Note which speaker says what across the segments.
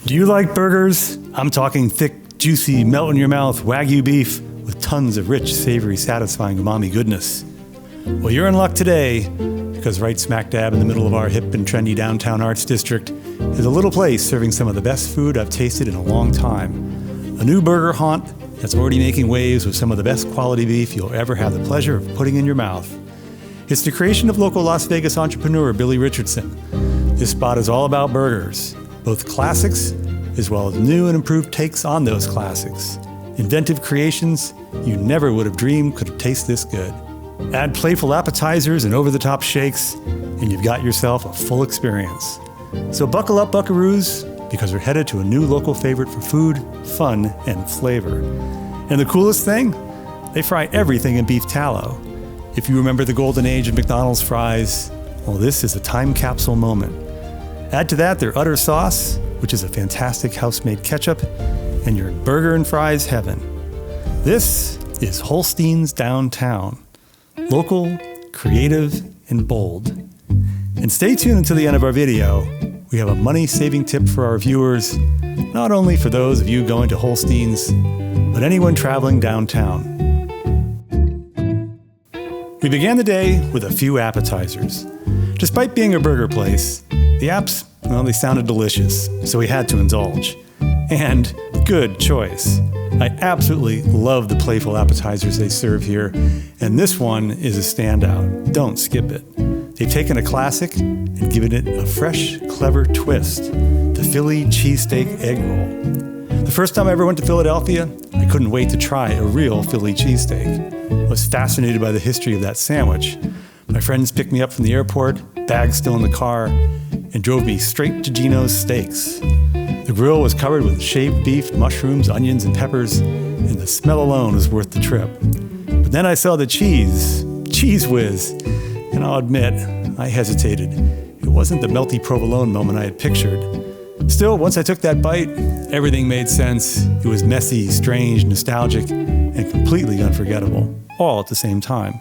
Speaker 1: Do you like burgers? I'm talking thick, juicy, melt-in-your-mouth Wagyu beef with tons of rich, savory, satisfying umami goodness. Well, you're in luck today, because right smack dab in the middle of our hip and trendy downtown arts district is a little place serving some of the best food I've tasted in a long time. A new burger haunt that's already making waves with some of the best quality beef you'll ever have the pleasure of putting in your mouth. It's the creation of local Las Vegas entrepreneur Billy Richardson. This spot is all about burgers, both classics as well as new and improved takes on those classics. Inventive creations you never would have dreamed could taste this good. Add playful appetizers and over-the-top shakes, and you've got yourself a full experience. So buckle up, buckaroos, because we're headed to a new local favorite for food, fun, and flavor. And the coolest thing? They fry everything in beef tallow. If you remember the golden age of McDonald's fries, well, this is a time capsule moment. Add to that their utter sauce, which is a fantastic house-made ketchup, and your burger and fries heaven. This is Holsteins Downtown. Local, creative, and bold. And stay tuned until the end of our video. We have a money-saving tip for our viewers, not only for those of you going to Holsteins, but anyone traveling downtown. We began the day with a few appetizers. Despite being a burger place, the apps, well, they sounded delicious, so we had to indulge. And good choice. I absolutely love the playful appetizers they serve here, and this one is a standout. Don't skip it. They've taken a classic and given it a fresh, clever twist. The Philly cheesesteak egg roll. The first time I ever went to Philadelphia, I couldn't wait to try a real Philly cheesesteak. I was fascinated by the history of that sandwich. My friends picked me up from the airport, bags still in the car, and drove me straight to Gino's Steaks. The grill was covered with shaved beef, mushrooms, onions, and peppers, and the smell alone was worth the trip. But then I saw the cheese whiz, and I'll admit, I hesitated. It wasn't the melty provolone moment I had pictured. Still, once I took that bite, everything made sense. It was messy, strange, nostalgic, and completely unforgettable, all at the same time.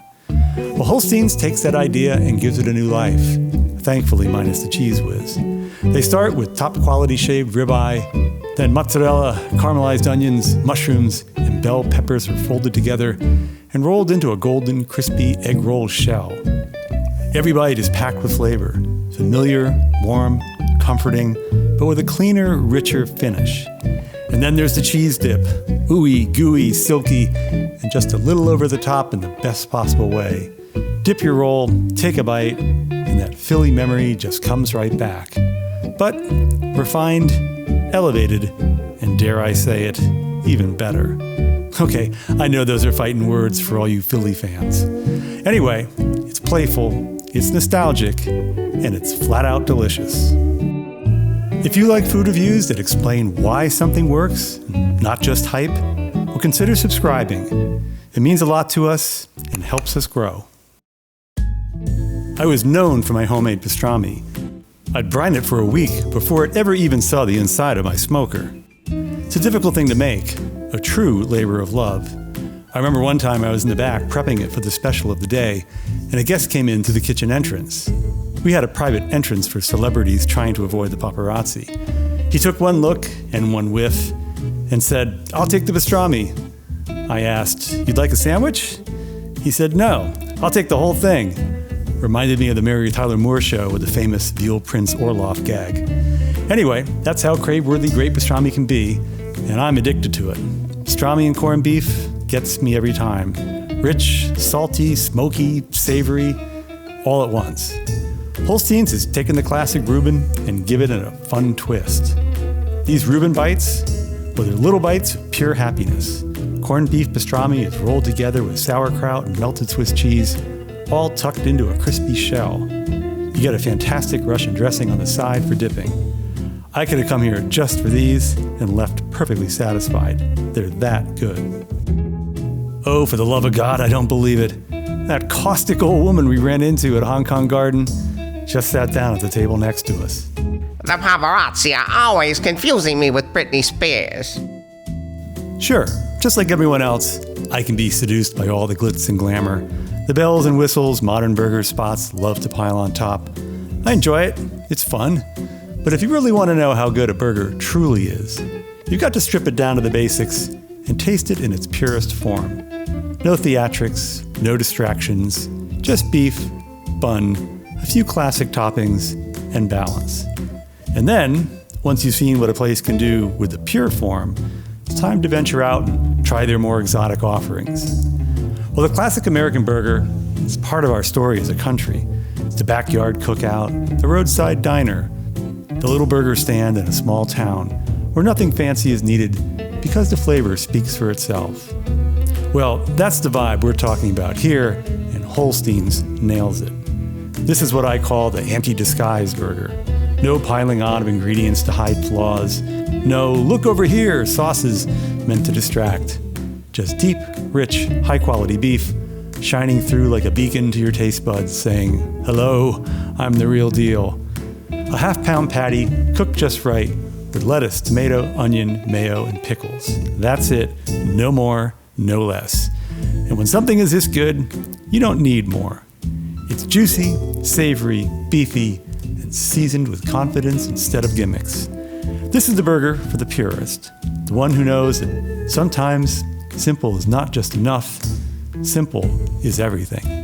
Speaker 1: Well, Holsteins takes that idea and gives it a new life, thankfully minus the cheese whiz. They start with top-quality shaved ribeye, then mozzarella, caramelized onions, mushrooms, and bell peppers are folded together and rolled into a golden, crispy egg roll shell. Every bite is packed with flavor, familiar, warm, comforting, but with a cleaner, richer finish. And then there's the cheese dip, ooey, gooey, silky, and just a little over the top in the best possible way. Dip your roll, take a bite, and that Philly memory just comes right back. But refined, elevated, and dare I say it, even better. Okay, I know those are fighting words for all you Philly fans. Anyway, it's playful, it's nostalgic, and it's flat out delicious. If you like food reviews that explain why something works, not just hype, well, consider subscribing. It means a lot to us and helps us grow. I was known for my homemade pastrami. I'd brine it for a week before it ever even saw the inside of my smoker. It's a difficult thing to make, a true labor of love. I remember one time I was in the back prepping it for the special of the day, and a guest came in through the kitchen entrance. We had a private entrance for celebrities trying to avoid the paparazzi. He took one look and one whiff and said, "I'll take the pastrami." I asked, "You'd like a sandwich?" He said, "No, I'll take the whole thing." Reminded me of the Mary Tyler Moore show with the famous veal Prince Orloff gag. Anyway, that's how crave-worthy great pastrami can be, and I'm addicted to it. Pastrami and corned beef gets me every time. Rich, salty, smoky, savory, all at once. Holsteins has taken the classic Reuben and given it a fun twist. These Reuben bites, well, they're little bites of pure happiness. Corned beef pastrami is rolled together with sauerkraut and melted Swiss cheese, all tucked into a crispy shell. You get a fantastic Russian dressing on the side for dipping. I could have come here just for these and left perfectly satisfied. They're that good. Oh, for the love of God, I don't believe it. That caustic old woman we ran into at Hong Kong Garden just sat down at the table next to us.
Speaker 2: The paparazzi are always confusing me with Britney Spears.
Speaker 1: Sure, just like everyone else, I can be seduced by all the glitz and glamour. The bells and whistles modern burger spots love to pile on top. I enjoy it, it's fun. But if you really want to know how good a burger truly is, you've got to strip it down to the basics and taste it in its purest form. No theatrics, no distractions, just beef, bun, a few classic toppings, and balance. And then, once you've seen what a place can do with the pure form, it's time to venture out and try their more exotic offerings. Well, the classic American burger is part of our story as a country. It's the backyard cookout, the roadside diner, the little burger stand in a small town where nothing fancy is needed because the flavor speaks for itself. Well, that's the vibe we're talking about here, and Holsteins nails it. This is what I call the anti-disguise burger. No piling on of ingredients to hide flaws. No, look over here, sauces meant to distract. Just deep, rich, high-quality beef shining through like a beacon to your taste buds saying, "Hello, I'm the real deal." A half-pound patty cooked just right with lettuce, tomato, onion, mayo, and pickles. That's it. No more, no less. And when something is this good, you don't need more. It's juicy, savory, beefy, and seasoned with confidence instead of gimmicks. This is the burger for the purist, the one who knows that sometimes simple is not just enough, simple is everything.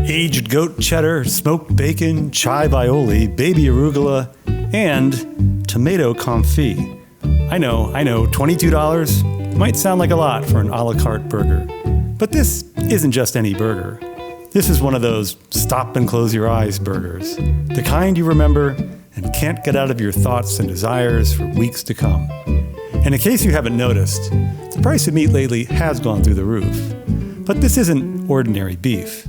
Speaker 1: Aged goat cheddar, smoked bacon, chive aioli, baby arugula, and tomato confit. I know, $22 might sound like a lot for an a la carte burger. But this isn't just any burger. This is one of those stop and close your eyes burgers. The kind you remember and can't get out of your thoughts and desires for weeks to come. And in case you haven't noticed, the price of meat lately has gone through the roof. But this isn't ordinary beef.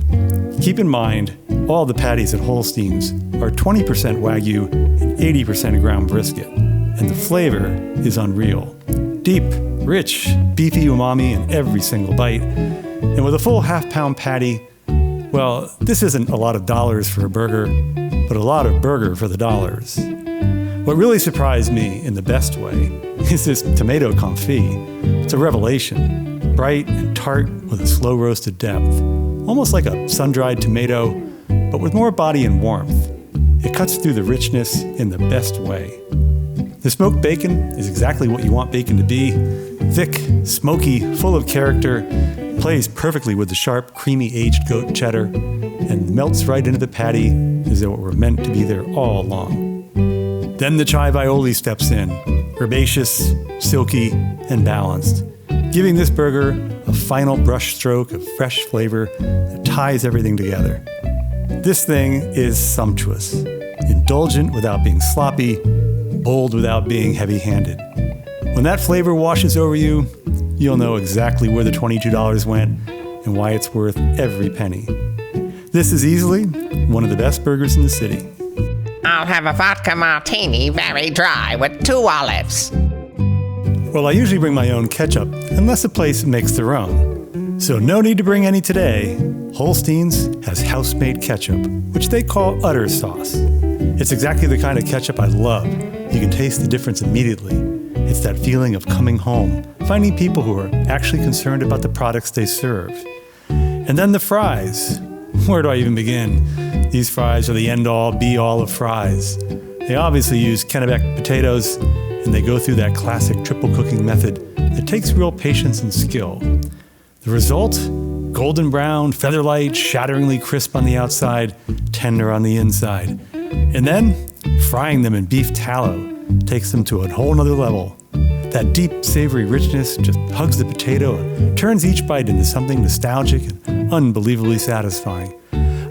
Speaker 1: Keep in mind, all the patties at Holsteins are 20% Wagyu and 80% ground brisket. And the flavor is unreal. Deep, rich, beefy umami in every single bite. And with a full half-pound patty, well, this isn't a lot of dollars for a burger, but a lot of burger for the dollars. What really surprised me in the best way is this tomato confit. It's a revelation. Bright and tart with a slow roasted depth. Almost like a sun-dried tomato, but with more body and warmth. It cuts through the richness in the best way. The smoked bacon is exactly what you want bacon to be. Thick, smoky, full of character, plays perfectly with the sharp, creamy aged goat cheddar, and melts right into the patty as though it were meant to be there all along. Then the chive aioli steps in, herbaceous, silky, and balanced, giving this burger a final brush stroke of fresh flavor that ties everything together. This thing is sumptuous, indulgent without being sloppy, bold without being heavy-handed. When that flavor washes over you, you'll know exactly where the $22 went and why it's worth every penny. This is easily one of the best burgers in the city.
Speaker 2: I'll have a vodka martini, very dry, with 2 olives.
Speaker 1: Well, I usually bring my own ketchup, unless a place makes their own. So no need to bring any today. Holsteins has house-made ketchup, which they call utter sauce. It's exactly the kind of ketchup I love. You can taste the difference immediately. It's that feeling of coming home, finding people who are actually concerned about the products they serve. And then the fries. Where do I even begin? These fries are the end-all, be-all of fries. They obviously use Kennebec potatoes, and they go through that classic triple cooking method that takes real patience and skill. The result? Golden brown, feather-light, shatteringly crisp on the outside, tender on the inside. And then, frying them in beef tallow takes them to a whole nother level. That deep, savory richness just hugs the potato and turns each bite into something nostalgic and unbelievably satisfying.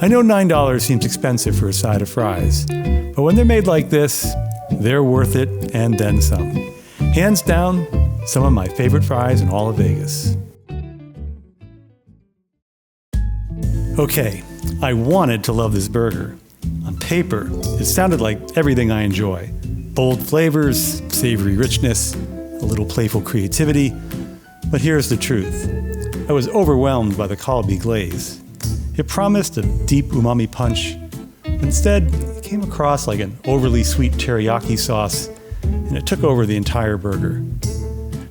Speaker 1: I know $9 seems expensive for a side of fries, but when they're made like this, they're worth it and then some. Hands down, some of my favorite fries in all of Vegas. Okay, I wanted to love this burger. On paper, it sounded like everything I enjoy. Bold flavors, savory richness, a little playful creativity. But here's the truth. I was overwhelmed by the kalbi glaze. It promised a deep umami punch. Instead, it came across like an overly sweet teriyaki sauce, and it took over the entire burger.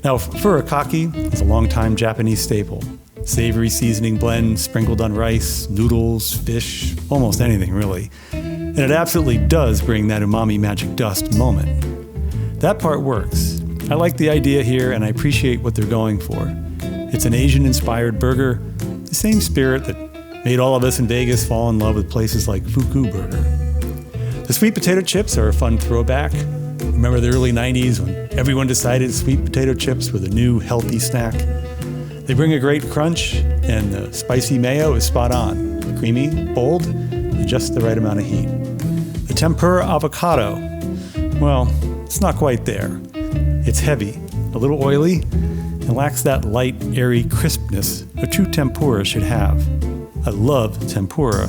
Speaker 1: Now, furikake is a longtime Japanese staple. savory seasoning blend sprinkled on rice, noodles, fish, almost anything really. And it absolutely does bring that umami magic dust moment. That part works. I like the idea here and I appreciate what they're going for. It's an Asian-inspired burger, the same spirit that made all of us in Vegas fall in love with places like Fuku Burger. The sweet potato chips are a fun throwback. Remember the early 90s when everyone decided sweet potato chips were the new healthy snack? They bring a great crunch, and the spicy mayo is spot on. Creamy, bold, and just the right amount of heat. The tempura avocado, well, it's not quite there. It's heavy, a little oily, and lacks that light, airy crispness a true tempura should have. I love tempura,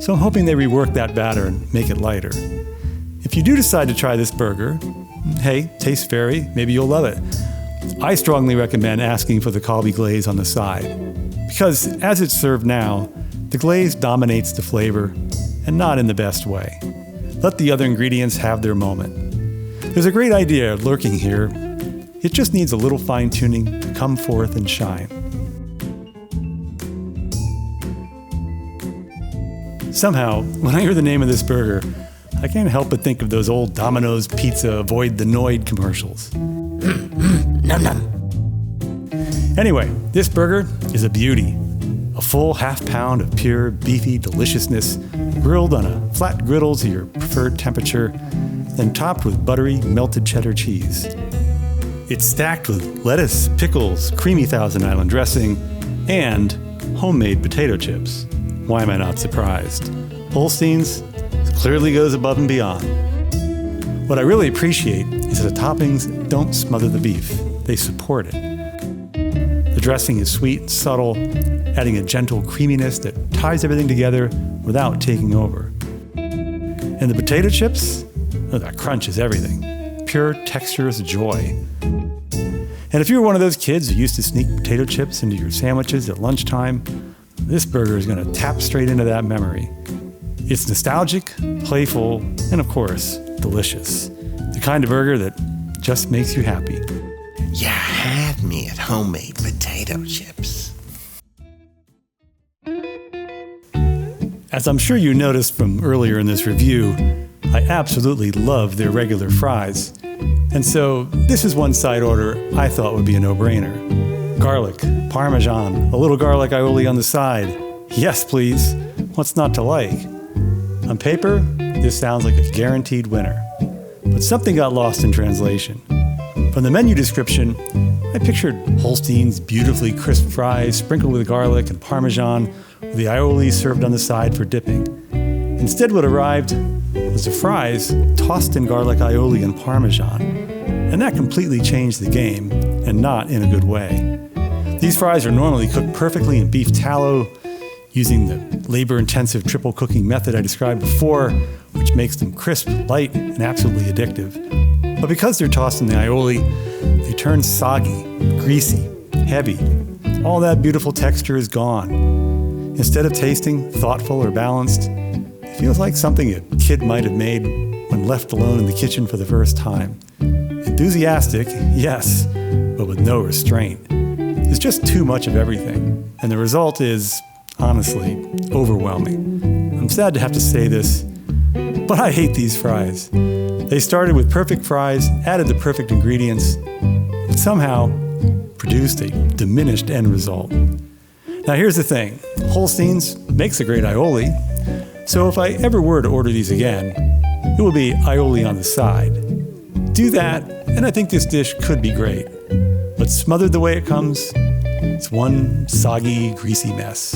Speaker 1: so I'm hoping they rework that batter and make it lighter. If you do decide to try this burger, hey, tastes vary, maybe you'll love it. I strongly recommend asking for the Kalbi glaze on the side, because as it's served now, the glaze dominates the flavor, and not in the best way. Let the other ingredients have their moment. There's a great idea lurking here. It just needs a little fine-tuning to come forth and shine. Somehow, when I hear the name of this burger, I can't help but think of those old Domino's Pizza Avoid the Noid commercials.
Speaker 2: Num num.
Speaker 1: Anyway, this burger is a beauty. A full half pound of pure, beefy deliciousness, grilled on a flat griddle to your preferred temperature, then topped with buttery, melted cheddar cheese. It's stacked with lettuce, pickles, creamy Thousand Island dressing, and homemade potato chips. Why am I not surprised? Holsteins clearly goes above and beyond. What I really appreciate is that the toppings don't smother the beef, they support it. The dressing is sweet and subtle, adding a gentle creaminess that ties everything together without taking over. And the potato chips? Oh, that crunch is everything. Pure texturous joy. And if you're one of those kids who used to sneak potato chips into your sandwiches at lunchtime, this burger is going to tap straight into that memory. It's nostalgic, playful, and of course, delicious. The kind of burger that just makes you happy.
Speaker 2: You had me at homemade potato chips.
Speaker 1: As I'm sure you noticed from earlier in this review, I absolutely love their regular fries. And so this is one side order I thought would be a no-brainer. Garlic, parmesan, a little garlic aioli on the side. Yes, please. What's not to like? On paper, this sounds like a guaranteed winner. But something got lost in translation. From the menu description, I pictured Holsteins' beautifully crisp fries sprinkled with garlic and parmesan, with the aioli served on the side for dipping. Instead, what arrived was the fries tossed in garlic aioli and parmesan. And that completely changed the game, and not in a good way. These fries are normally cooked perfectly in beef tallow, using the labor-intensive triple cooking method I described before, which makes them crisp, light, and absolutely addictive. But because they're tossed in the aioli, they turn soggy, greasy, heavy. All that beautiful texture is gone. Instead of tasting thoughtful or balanced, it feels like something a kid might have made when left alone in the kitchen for the first time. Enthusiastic, yes, but with no restraint. There's just too much of everything, and the result is, honestly, overwhelming. I'm sad to have to say this, but I hate these fries. They started with perfect fries, added the perfect ingredients, but somehow produced a diminished end result. Now here's the thing, Holsteins makes a great aioli, so if I ever were to order these again, it will be aioli on the side. Do that, and I think this dish could be great. But smothered the way it comes, it's one soggy, greasy mess.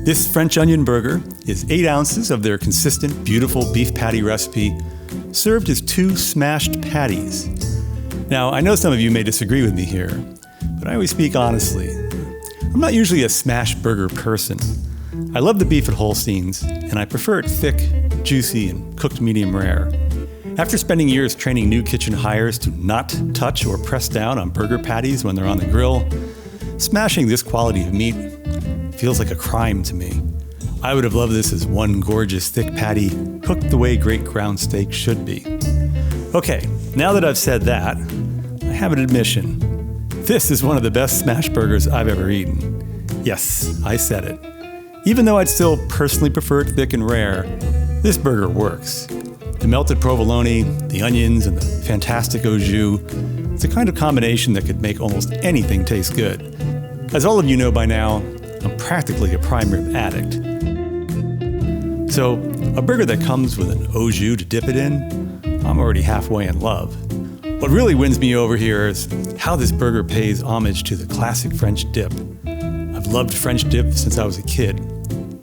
Speaker 1: This French onion burger is 8 ounces of their consistent, beautiful beef patty recipe, served as 2 smashed patties. Now, I know some of you may disagree with me here, but I always speak honestly. I'm not usually a smash burger person. I love the beef at Holsteins, and I prefer it thick, juicy, and cooked medium rare. After spending years training new kitchen hires to not touch or press down on burger patties when they're on the grill, smashing this quality of meat feels like a crime to me. I would have loved this as one gorgeous thick patty, cooked the way great ground steak should be. Okay, now that I've said that, I have an admission. This is one of the best smash burgers I've ever eaten. Yes, I said it. Even though I'd still personally prefer it thick and rare, this burger works. The melted provolone, the onions, and the fantastic au jus, it's a kind of combination that could make almost anything taste good. As all of you know by now, I'm practically a prime rib addict. So, a burger that comes with an au jus to dip it in, I'm already halfway in love. What really wins me over here is how this burger pays homage to the classic French dip. I've loved French dip since I was a kid.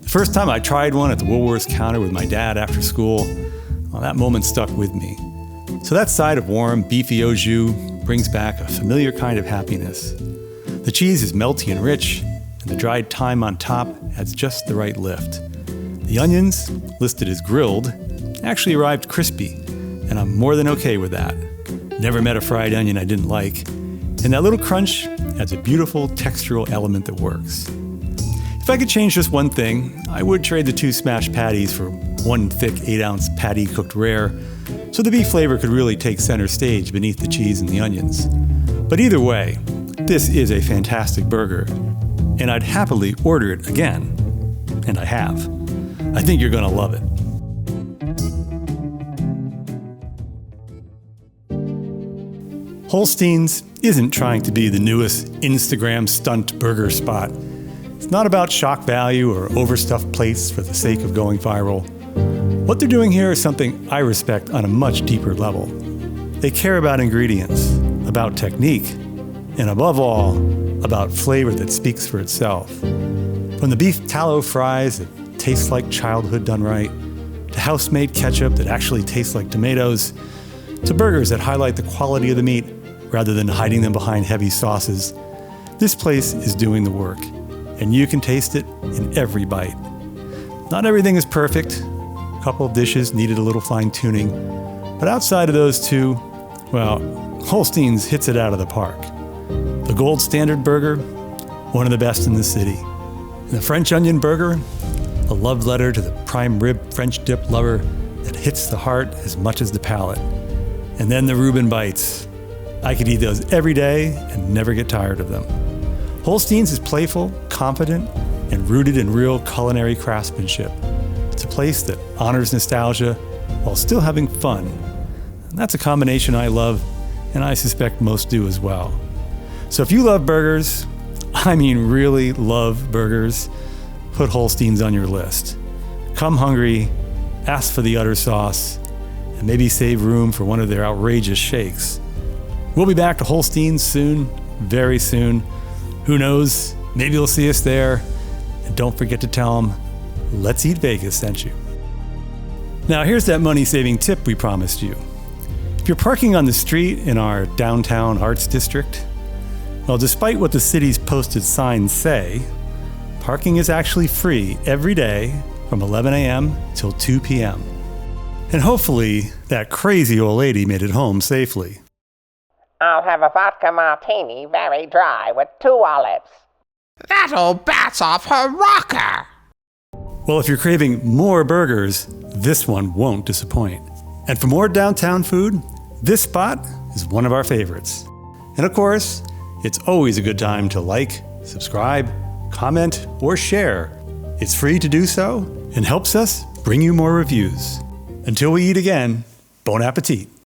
Speaker 1: The first time I tried one at the Woolworths counter with my dad after school, well, that moment stuck with me. So that side of warm, beefy au jus brings back a familiar kind of happiness. The cheese is melty and rich, and the dried thyme on top adds just the right lift. The onions, listed as grilled, actually arrived crispy, and I'm more than okay with that. Never met a fried onion I didn't like, and that little crunch adds a beautiful textural element that works. If I could change just one thing, I would trade the 2 smashed patties for one thick 8-ounce patty cooked rare, so the beef flavor could really take center stage beneath the cheese and the onions. But either way, this is a fantastic burger, and I'd happily order it again, and I have. I think you're gonna love it. Holsteins isn't trying to be the newest Instagram stunt burger spot. It's not about shock value or overstuffed plates for the sake of going viral. What they're doing here is something I respect on a much deeper level. They care about ingredients, about technique, and above all, about flavor that speaks for itself. From the beef tallow fries that taste like childhood done right, to house-made ketchup that actually tastes like tomatoes, to burgers that highlight the quality of the meat rather than hiding them behind heavy sauces, this place is doing the work, and you can taste it in every bite. Not everything is perfect. A couple of dishes needed a little fine-tuning, but outside of those two, well, Holsteins hits it out of the park. The gold standard burger, one of the best in the city. And the French onion burger, a love letter to the prime rib French dip lover that hits the heart as much as the palate. And then the Reuben bites. I could eat those every day and never get tired of them. Holsteins is playful, confident, and rooted in real culinary craftsmanship. It's a place that honors nostalgia while still having fun. And that's a combination I love, and I suspect most do as well. So if you love burgers, I mean really love burgers, put Holsteins on your list. Come hungry, ask for the udder sauce, and maybe save room for one of their outrageous shakes. We'll be back to Holsteins soon, very soon. Who knows, maybe you'll see us there. And don't forget to tell them, Let's Eat Vegas sent you. Now here's that money-saving tip we promised you. If you're parking on the street in our downtown arts district, well, despite what the city's posted signs say, parking is actually free every day from 11 a.m. till 2 p.m. And hopefully, that crazy old lady made it home safely.
Speaker 2: I'll have a vodka martini, very dry, with 2 olives. That old bat's off her rocker.
Speaker 1: Well, if you're craving more burgers, this one won't disappoint. And for more downtown food, this spot is one of our favorites. And of course, it's always a good time to like, subscribe, comment, or share. It's free to do so and helps us bring you more reviews. Until we eat again, bon appetit.